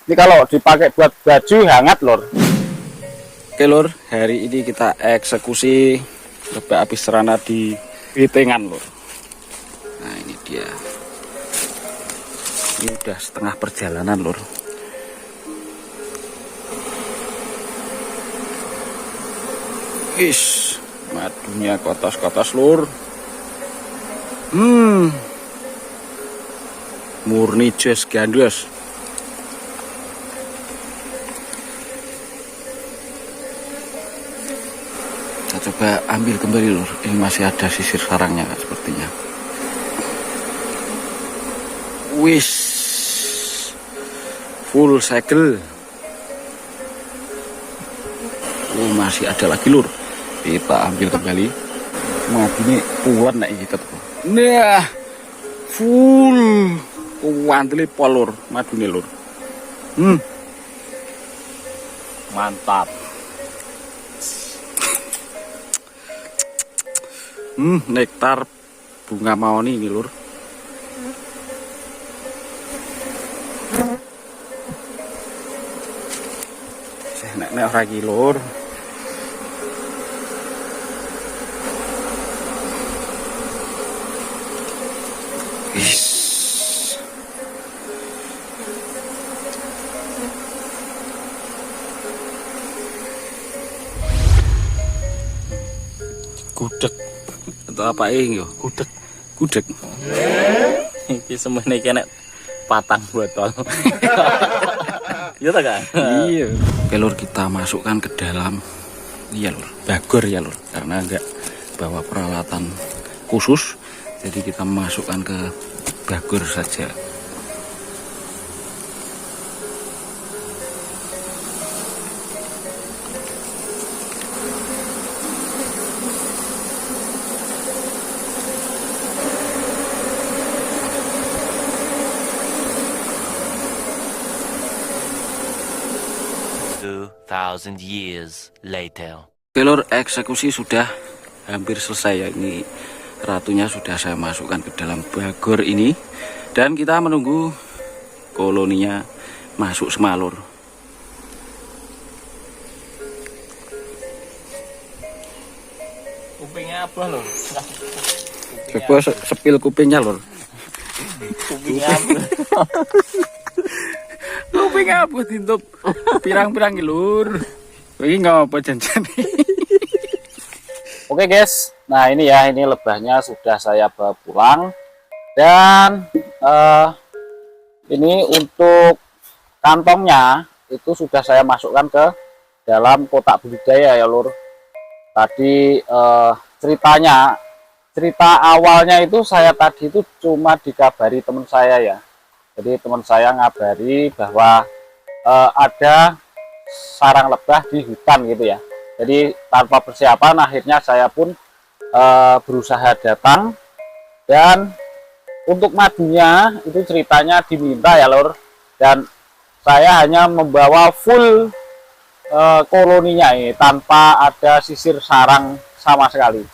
Ini kalau dipakai buat baju hangat lur. Oke lur, hari ini kita eksekusi lebah api serana di Witengan lur. Nah ini dia. Ini udah setengah perjalanan lur. Is, madunya kotos-kotos lur. Murni jas gandos. Kita coba ambil kembali lur. Ini masih ada sisir sarangnya sepertinya. Wis, full segel. Masih ada lagi lur. Kita ambil kembali. Ini puan nek kita tuh. Nah, full wantele polur madune lur. Mantap. Nektar bunga mahoni ini lur. Nek ora iki lur. Gudeg atau apa ini yo? Gudeg. Iki semene kene patang botol. Iya ta kan? Iya. Oke lur, kita masukkan ke dalam. Iya lur, bagor ya lur. Karena enggak bawa peralatan khusus, jadi kita masukkan ke bagor saja. 2,000 years later. Oke lur, eksekusi sudah hampir selesai ya. Ini ratunya sudah saya masukkan ke dalam bagor ini. Dan kita menunggu koloninya masuk semalur. Kupingnya apa loh? Coba sepil kupingnya lur. Kupingnya apa? Kuping apa tintup pirang-pirang lur. Ini ngapa janjian. Oke guys, nah ini ya, ini lebahnya sudah saya bawa pulang. Dan ini untuk kantongnya itu sudah saya masukkan ke dalam kotak budidaya ya lur. Tadi cerita awalnya itu saya tadi itu cuma dikabari teman saya ya. Jadi teman saya ngabari bahwa ada sarang lebah di hutan gitu ya. Jadi tanpa persiapan akhirnya saya pun berusaha datang. Dan untuk madunya itu ceritanya diminta ya lur. Dan saya hanya membawa full koloninya ini tanpa ada sisir sarang sama sekali.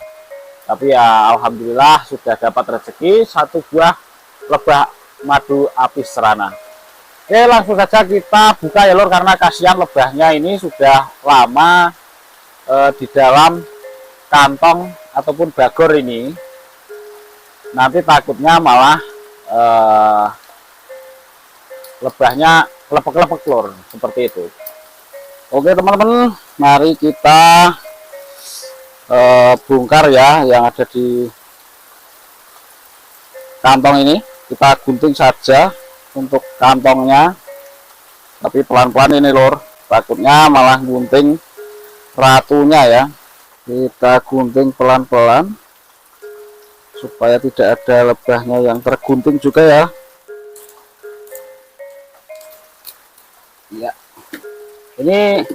Tapi ya alhamdulillah sudah dapat rezeki satu buah lebah madu api serana. Oke, langsung saja kita buka ya lur, karena kasihan lebahnya ini sudah lama di dalam kantong ataupun bagor ini. Nanti takutnya malah lebahnya kelepek-kelepek lur, seperti itu. Oke teman-teman, mari kita bongkar ya yang ada di kantong ini. Kita gunting saja untuk kantongnya, tapi pelan-pelan ini lur, takutnya malah gunting ratunya ya. Kita gunting pelan-pelan supaya tidak ada lebahnya yang tergunting juga ya. Ya, ini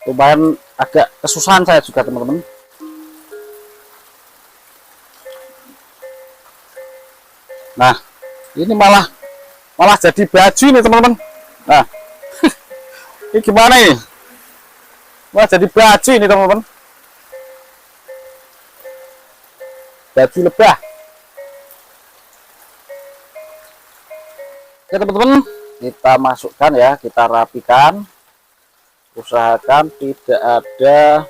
lumayan agak kesusahan saya juga teman-teman. Nah, ini malah jadi baju nih teman-teman. Nah, ini gimana ini? Malah jadi baju ini teman-teman. Baju lebah. Ya teman-teman, kita masukkan ya, kita rapikan, usahakan tidak ada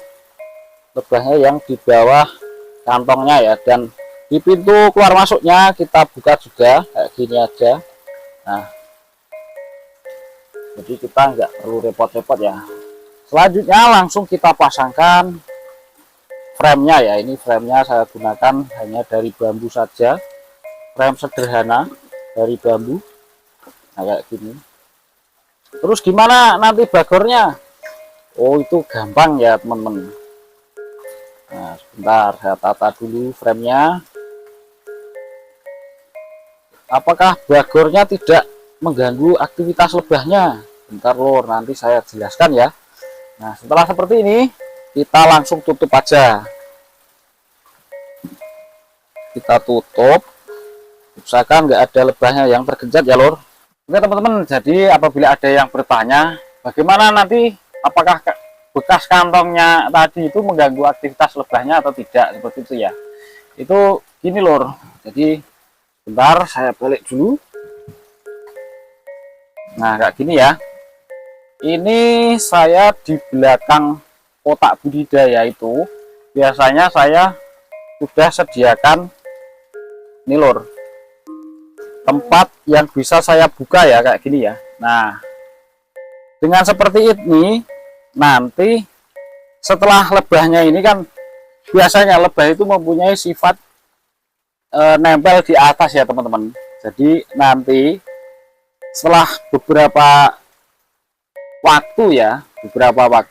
lebahnya yang di bawah kantongnya ya. Dan di pintu keluar masuknya kita buka juga kayak gini aja. Nah, jadi kita nggak perlu repot-repot ya. Selanjutnya langsung kita pasangkan frame-nya ya. Ini frame-nya saya gunakan hanya dari bambu saja, frame sederhana dari bambu. Nah, kayak gini. Terus gimana nanti bagornya? Oh, itu gampang ya teman-teman. Nah, sebentar saya tata dulu frame-nya. Apakah bagornya tidak mengganggu aktivitas lebahnya? Bentar lor, nanti saya jelaskan ya. Nah, setelah seperti ini kita langsung tutup aja. Kita tutup, usahakan nggak ada lebahnya yang tergenjat ya lor. Oke teman-teman, jadi apabila ada yang bertanya bagaimana nanti apakah bekas kantongnya tadi itu mengganggu aktivitas lebahnya atau tidak, seperti itu ya. Itu gini lor, jadi bentar saya balik dulu. Nah kayak gini ya, ini saya di belakang kotak budidaya itu biasanya saya sudah sediakan ini lor, tempat yang bisa saya buka ya kayak gini ya. Nah dengan seperti ini nanti setelah lebahnya ini kan biasanya lebah itu mempunyai sifat nempel di atas ya teman-teman. Jadi nanti setelah beberapa waktu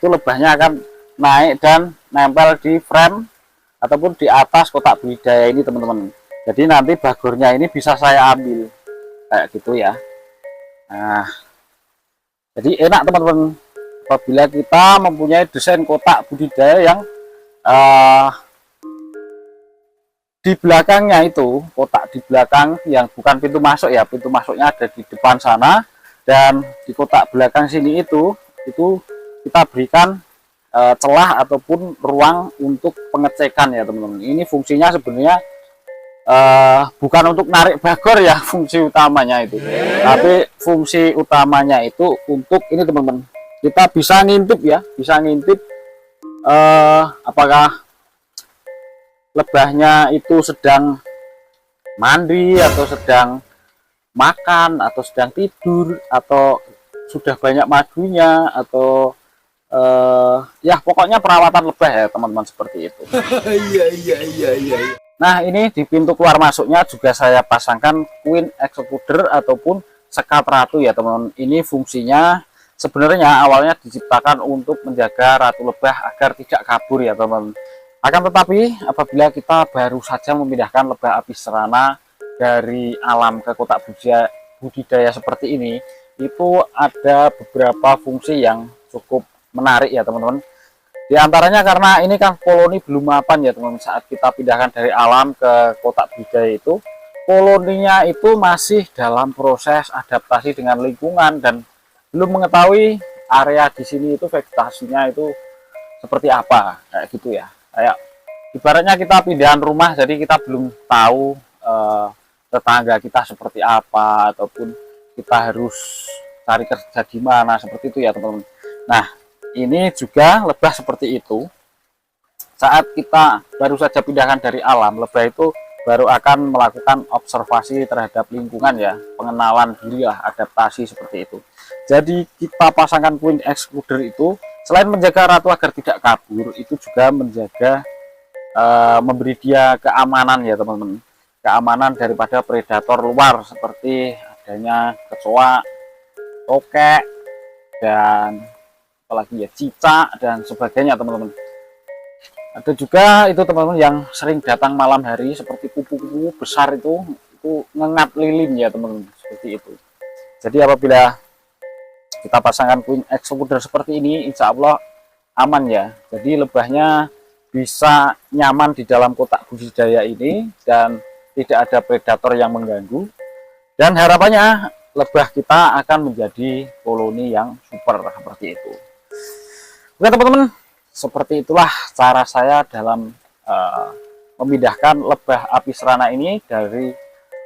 lebahnya akan naik dan nempel di frame ataupun di atas kotak budidaya ini teman-teman. Jadi nanti bagornya ini bisa saya ambil kayak gitu ya. Nah jadi enak teman-teman apabila kita mempunyai desain kotak budidaya yang di belakangnya itu, kotak di belakang yang bukan pintu masuk ya, pintu masuknya ada di depan sana, dan di kotak belakang sini itu kita berikan celah ataupun ruang untuk pengecekan ya teman-teman. Ini fungsinya sebenarnya bukan untuk narik bagor ya fungsi utamanya itu, tapi fungsi utamanya itu untuk ini teman-teman, kita bisa ngintip ya, bisa ngintip apakah lebahnya itu sedang mandi atau sedang makan atau sedang tidur atau sudah banyak madunya atau ya pokoknya perawatan lebah ya teman-teman, seperti itu. Iya. Nah ini di pintu keluar masuknya juga saya pasangkan queen extruder ataupun sekat ratu ya teman-teman. Ini fungsinya sebenarnya awalnya diciptakan untuk menjaga ratu lebah agar tidak kabur ya teman-teman. Akan tetapi apabila kita baru saja memindahkan lebah apis cerana dari alam ke kotak budidaya seperti ini, itu ada beberapa fungsi yang cukup menarik ya teman-teman. Di antaranya karena ini kan koloni belum mapan ya teman-teman, saat kita pindahkan dari alam ke kotak budidaya itu, koloninya itu masih dalam proses adaptasi dengan lingkungan dan belum mengetahui area di sini itu vegetasinya itu seperti apa, kayak gitu ya. Kayak ibaratnya kita pindahan rumah, jadi kita belum tahu tetangga kita seperti apa ataupun kita harus cari kerja di mana, seperti itu ya teman-teman. Nah ini juga lebah seperti itu. Saat kita baru saja pindahkan dari alam, lebah itu baru akan melakukan observasi terhadap lingkungan ya, pengenalan diri lah, adaptasi seperti itu. Jadi kita pasangkan queen extruder itu selain menjaga ratu agar tidak kabur, itu juga menjaga memberi dia keamanan ya teman-teman, keamanan daripada predator luar seperti adanya kecoa, tokek, dan apalagi ya cicak dan sebagainya teman-teman. Ada juga itu teman-teman yang sering datang malam hari seperti kupu-kupu besar itu ngengat lilin ya teman-teman, seperti itu. Jadi apabila kita pasangkan queen extruder seperti ini, insya Allah aman ya. Jadi lebahnya bisa nyaman di dalam kotak budidaya ini dan tidak ada predator yang mengganggu, dan harapannya lebah kita akan menjadi koloni yang super seperti itu. Oke teman-teman, seperti itulah cara saya dalam memindahkan lebah apis cerana ini dari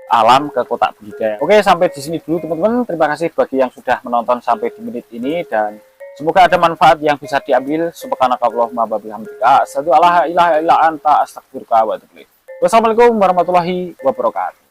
alam, ke kotak budidaya. Oke, sampai di sini dulu teman-teman. Terima kasih bagi yang sudah menonton sampai di menit ini, dan semoga ada manfaat yang bisa diambil. Subhanakallahumma wa bihamdika, asyhadu alla ilaha illa anta, astaghfiruka wa atubu ilaik. Wassalamualaikum warahmatullahi wabarakatuh.